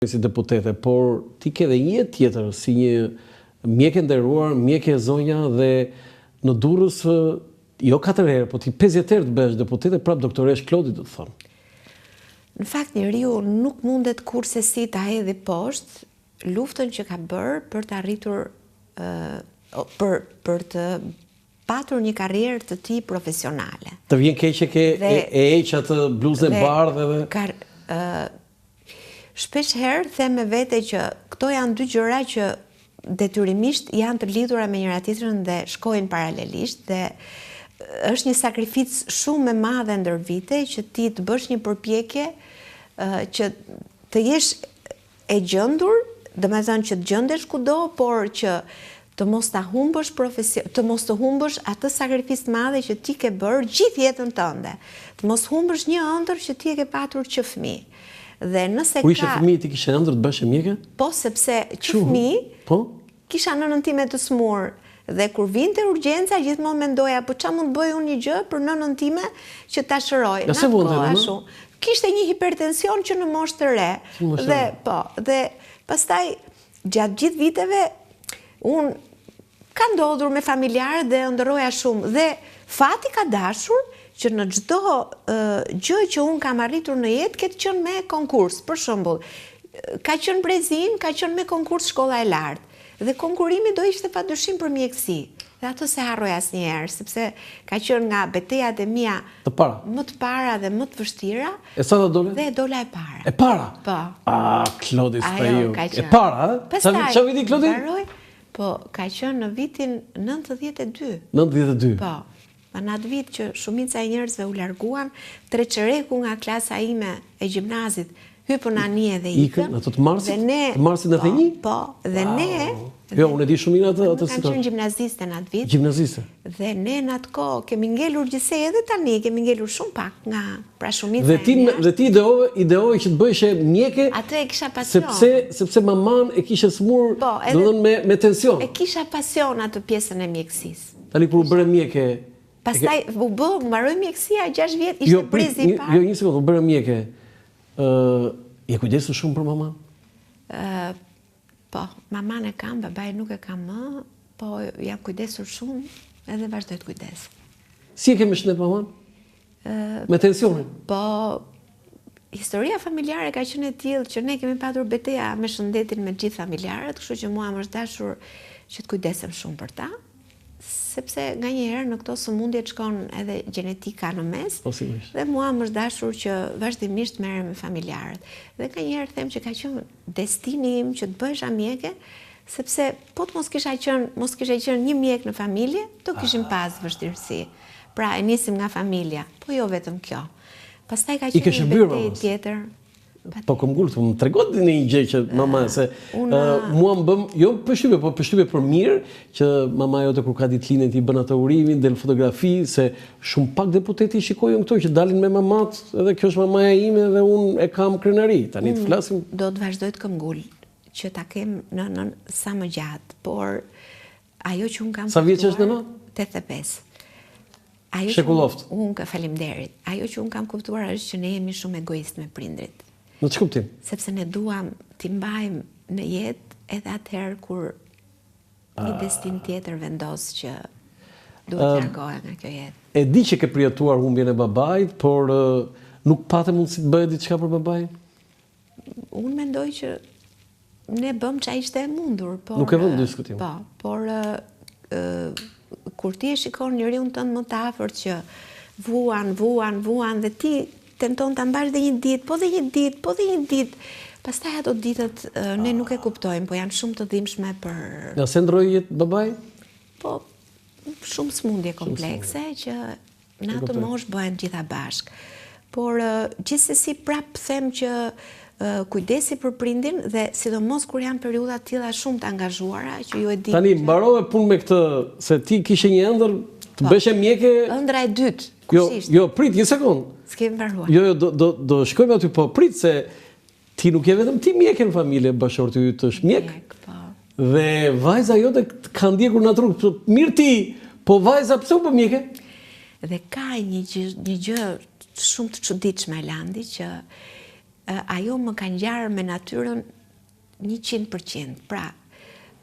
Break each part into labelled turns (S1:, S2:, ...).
S1: si deputete, por ti ke dhe një jetë tjetër si një mjeke nderuar, mjeke e zonja dhe në Durrës jo 4 herë, po ti 50 herë të bëhesh deputete prap doktoresh Klodi, do të thonë.
S2: Në fakt njeriu nuk mundet kurse si ta hedhë poshtë luftën që ka bërë për të arritur për të patur një karrierë të tij profesionale.
S1: Të vjen keq që ke e heq atë bluzën e bardhë edhe
S2: shpesh herë them me vete që këto janë dy gjëra që detyrimisht janë të lidhura me njëra tjetrën dhe shkojnë paralelisht dhe është një sakrificë shumë e madhe ndër vite që ti të bësh një përpjekje që të jesh e gjendur, domethënë që të gjendesh kudo, por që të mos ta humbësh të mos të humbësh atë sakrificë të madhe që ti ke bërë gjithë jetën tënde. Të mos humbësh një ëndër që ti e ke patur që fëmijë. Dhe nëse
S1: Kur ishe fëmijë ti kishe ëndër të bësh mjeke?
S2: Po, sepse që fëmijë kisha nënën time të smur dhe kur vinte urgjenca gjithmonë mendoja, po ç'a mund të bëj unë një gjë për nënën time që ta shëroj.
S1: Ja se vonte,
S2: kishte një hipertension që në moshë të re. Dhe pastaj gjatë gjithë viteve unë ka ndodhur me familjarët dhe ëndërroja shumë dhe fati ka dashur që në çdo gjë që unë kam arritur në jetë ketë qenë me konkurs. Për shembull, ka qenë brezim, ka qenë me konkurs shkolla e lartë. Dhe konkurimi do ishte padyshim për mjekësi. Dhe ato se harroj asnjëherë, sepse ka qenë nga betejat e mia më të para dhe më të vështira.
S1: E sa ta dole?
S2: Dhe dola e para.
S1: E para?
S2: Po.
S1: Klodi s'peju. E para, ë? Ç'a viti Klodi?
S2: Po, ka qenë në vitin 92.
S1: 92.
S2: Po. Në atë vit që shumica e njerëzve u larguan, treçereku nga klasa ime e gjimnazit hypën anije dhe ikën.
S1: Në të marsit? Të marsit në të një?
S2: Po, dhe ne...
S1: Jo, unë e di shumë atë
S2: situatë. Kam qenë gjimnaziste në atë vit.
S1: Gjimnaziste?
S2: Dhe ne në atë kohë kemi ngelur gjithsej edhe tani, kemi ngelur shumë pak nga pra shumica e njerëzve.
S1: Dhe ti ideove që të bëheshe mjeke...
S2: Atë e kisha pasion.
S1: Sepse maman e kishe smur, do dhënë me tension.
S2: E kisha pasion atë pjesën e mjekësisë.
S1: Tani kur u bëre mjeke...
S2: Pastaj u mbaroi mjekësia 6 vjet, ishte brezi i parë.
S1: Jo, një sekondë, u bëre mjeke. Je kujdesur shumë për maman?
S2: Po, maman e kam, babaj nuk e kam më, po jam kujdesur shumë edhe vazhdoj të kujdes.
S1: Si e ke me shëndet maman? Me tensionin?
S2: Po, historia familjare ka qenë e tillë që ne kemi patur beteja me shëndetin me gjithë familjarët, kështu që mua më është dashur që të kujdesem shumë për ta. Sepse nga njëherë në këto sëmundje shkon edhe gjenetika në mes dhe mua më është dashur që vazhdimisht merrem me familjarët. Dhe nga njëherë them që ka qenë destini im që të bëhesha mjeke, sepse po të mos kisha qenë një mjek në familje, do kishim pas vështirësi. Pra e nisim nga familja, po jo vetëm kjo. Pastaj ka qenë një betejë tjetër.
S1: Po kom gullë, më tregot një gjë që mama, se mua më bëm, jo përshtypje, po përshtypje për mirë, që mama jote kur ka ditë linën ti bën atë urimin, del fotografi, se shumë pak deputeti shikojnë këto, që dalin me mamat, edhe kjo është mamaja ime dhe unë e kam krenari, tani të flasim.
S2: Do të vazhdoj të këmgull, që ta kem në sa më gjatë, por ajo që unë kam...
S1: Sa vjeç është nëna?
S2: 85.
S1: Shekulloft.
S2: Faleminderit. Ajo që unë kam kuptuar është që ne jemi shumë egoist me prindrit.
S1: Në që kuptim?
S2: Sepse ne duam t'i mbajmë në jetë edhe atëherë kur një destin tjetër vendos që duhet të largohet nga kjo jetë.
S1: E di që ke përjetuar humbjen e babait, por nuk pate mundësi të bëhet diçka për babain?
S2: Unë mendoj që ne bëm ç'a ishte e mundur.
S1: Nuk e vëm diskutim.
S2: Po, por kur ti e shikon njeriun tënd më të afërt që vuan dhe ti tenton ta mbash dhe një ditë, pastaj ato ditët ne nuk e kuptojmë, po janë shumë të dhimbshme për...
S1: Ja se ndroi jetë babai?
S2: Po, shumë smundje komplekse që në atë moshë bëhen gjitha bashk. Por gjithsesi prap them që kujdesi për prindin dhe sidomos kur janë periudha të tilla shumë të angazhuara që ju e di.
S1: Tani mbarove punë me këtë, se ti kishe një ëndër të bëheshe mjeke...
S2: Ëndra e dytë.
S1: Jo, prit, një sekundë.
S2: S'kemi mbaruar.
S1: Jo, do shkojmë aty, po prit se ti nuk je vetëm ti mjeke në familje, bashorti yt është mjek. Dhe vajza jote ka ndjekur në rrugë, mirë ti, po vajza pse u bë mjeke?
S2: Dhe ka një gjë shumë të çuditshme Landi që ajo më ka ngjarë me natyrën 100%. Pra,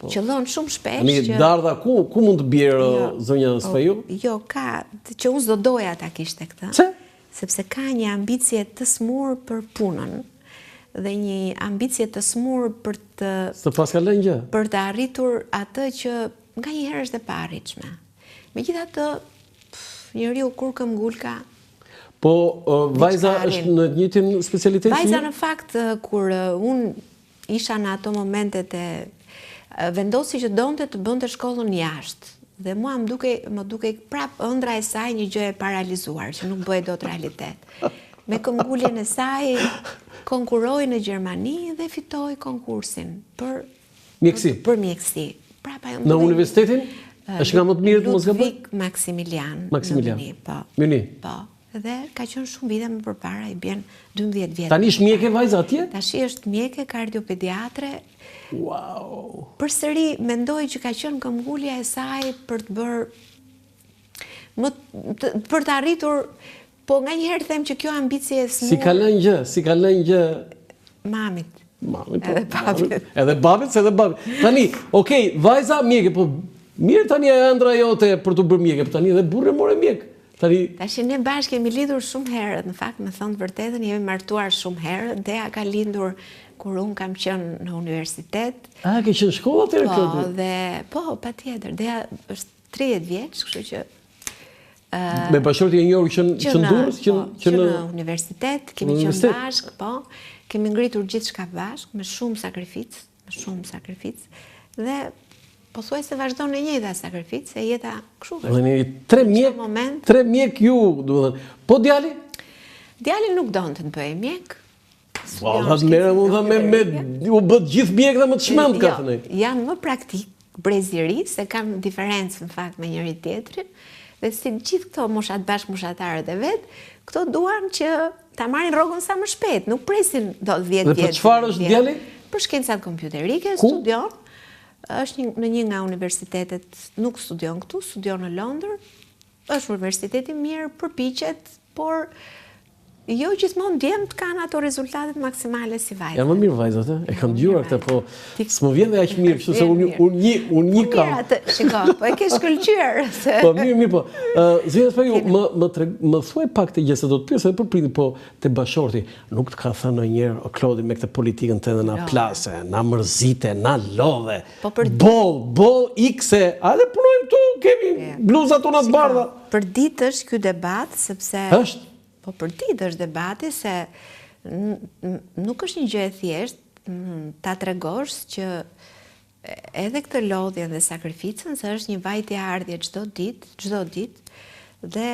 S2: qëllon shumë shpesh që...
S1: Dardha, ku mund të bjerë zonja Sfaju?
S2: Jo, që unë s'do doja ta kishte këtë.
S1: Pse?
S2: Sepse ka një ambicje të smur për punën dhe një ambicje të smur për të...
S1: Së pas ka lënë gjë?
S2: Për të arritur atë që nga njëherë është e pa arritshme. Megjithatë, njeriu kur këmbgulka...
S1: Po, vajza është në të njëjtin specialitet?
S2: Vajza në fakt, kur unë isha në ato momentet vendosi që donte të bënte shkollën jashtë. Dhe mua më duke prap ëndra e saj një gjë e paralizuar, që nuk bëhet dot realitet. Me këmbguljen e saj konkuroi në Gjermani dhe fitoi konkursin për
S1: mjekësi.
S2: Për mjekësi.
S1: Në universitetin? Është nga më të mirët mos gaboj?
S2: Ludwig Maximilian.
S1: Po. Mjuni?
S2: Po. Dhe ka qenë shumë vite më përpara, i bjen 12 vjetë.
S1: Tani është mjeke vajza atje?
S2: Tashi është mjeke kardiopediatre.
S1: Wow!
S2: Përsëri mendoj që ka qenë këmbgulja e saj për të bërë për të arritur, po nga njëherë them që kjo ambicie e smur...
S1: Si ka lënë gjë...
S2: Mamit.
S1: Edhe babit. Edhe babit, se edhe babit. Tani, okej, vajza mjeke, po mirë tani e ëndra jote për të bërë mjeke, po tani edhe burre more mjek.
S2: Tash ne bashkë kemi lidhur shumë herët, në fakt, me thënë të vërtetën, jemi martuar shumë herët, Dea ka lindur kur unë kam qenë në universitet.
S1: A, ke qenë shkolla atëherë
S2: kjo? Po, patjetër. Dea është 30 vjeç, kështu që...
S1: Me bashkëshortin e njohur që në Durrës?
S2: Që në universitet, kemi qenë bashkë, po. Kemi ngritur gjithçka bashkë, me shumë sakrificë, dhe po thuaj se vazhdon në njëjta sakrificë, se jeta kështu është.
S1: Tre mjek ju, duhet. Po djali?
S2: Djali nuk donte të bëjë mjek.
S1: U bët gjithë mjek dhe më të shmend ka thënë.
S2: Janë më praktik, breziri, se kam diferencë në fakt me njëri tjetrin, dhe si gjithë këto bashkëmoshatarët e vet, këto duan që ta marrin rrogën sa më shpejt, nuk presin do 10 vjet.
S1: Dhe për çfarë është djali?
S2: Për shkencat kompjuterike, studion. Është në një nga universitetet, nuk studion këtu, studion në Londër, është universiteti mirë, përpiqet, por jo gjithmonë djemtë kanë ato rezultatet maksimale si vajza.
S1: Janë më mirë vajzat, e kam dëgjuar këtë, po s'më vjen dhe aq mirë, kështu se unë një kam.
S2: Shiko, po e ke shkëlqyer.
S1: Po mirë, po. Zonja Sfaju, më thuaj pak të gjë se do të pyes edhe për prindin, po te bashorti, nuk të ka thënë ndonjëherë Klodi me këtë politikën tënde na plase, na mërzite, na lodhe. Boll, ikse, hajde punojmë këtu, kemi bluzat tona të bardha.
S2: Për ditë është ky debat sepse
S1: është.
S2: Po për ditë është debati se nuk është një gjë e thjeshtë ta tregosh që edhe këtë lodhje dhe sakrificën se është një vajtje ardhje çdo ditë dhe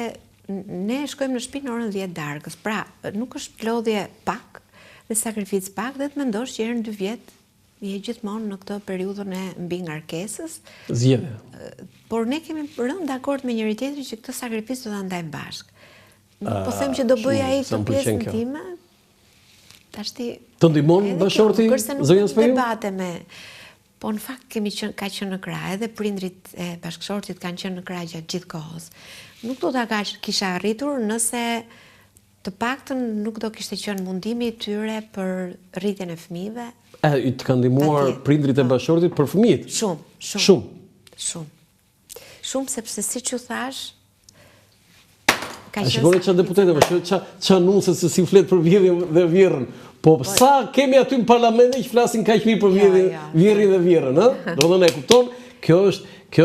S2: ne shkojmë në shtëpi në orën 10 darkës. Pra, nuk është lodhje pak dhe sakrificë pak dhe të mendosh që herën 2 vjet je gjithmonë në këtë periudhën e mbi ngarkesës.
S1: Zgjedhje.
S2: Por ne kemi rënë dakord me njëri tjetrin që këtë sakrificë do ta ndajmë bashkë. Po them që do bëj ai këtë pjesën time. Tashti
S1: të ndihmon bashorti zonja Sfaju?
S2: Debate me. Po në fakt ka qenë në krah, edhe prindrit e bashkëshortit kanë qenë në krah gjatë gjithë kohës. Nuk do ta kisha arritur nëse të paktën nuk do kishte qenë mundimi i tyre për rritjen e fëmijëve.
S1: Të kanë ndihmuar prindrit e bashkëshortit për fëmijët?
S2: Shumë, sepse siç u thash,
S1: a shikoni që deputetëve, që anunset se si flet për vjedhjen dhe vjerrën. Po sa kemi aty në parlament që flasin kaq mirë për vjerrin dhe vjerrën, ë? Do të thonë e kupton, kjo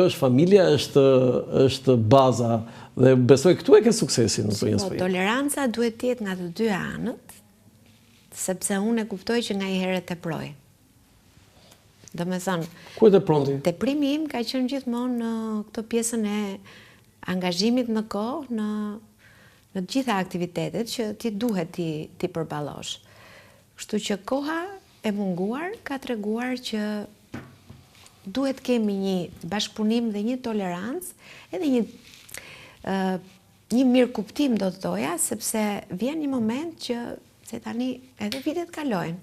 S1: është familja, është baza dhe besoj këtu e ke suksesin në zonjën Sfaju.
S2: Toleranca duhet të jetë nga të dy anët, sepse unë e kuptoj që nganjëherë teproj. Domethënë,
S1: ku e tepronti?
S2: Teprimi im ka qenë gjithmonë në këtë pjesën e angazhimit në kohë, në të gjitha aktivitetet që ti duhet ti përballosh. Kështu që koha e munguar ka treguar që duhet kemi një bashkëpunim dhe një tolerancë, edhe një mirëkuptim do të thoja, sepse vjen një moment që se tani edhe vitet kalojnë.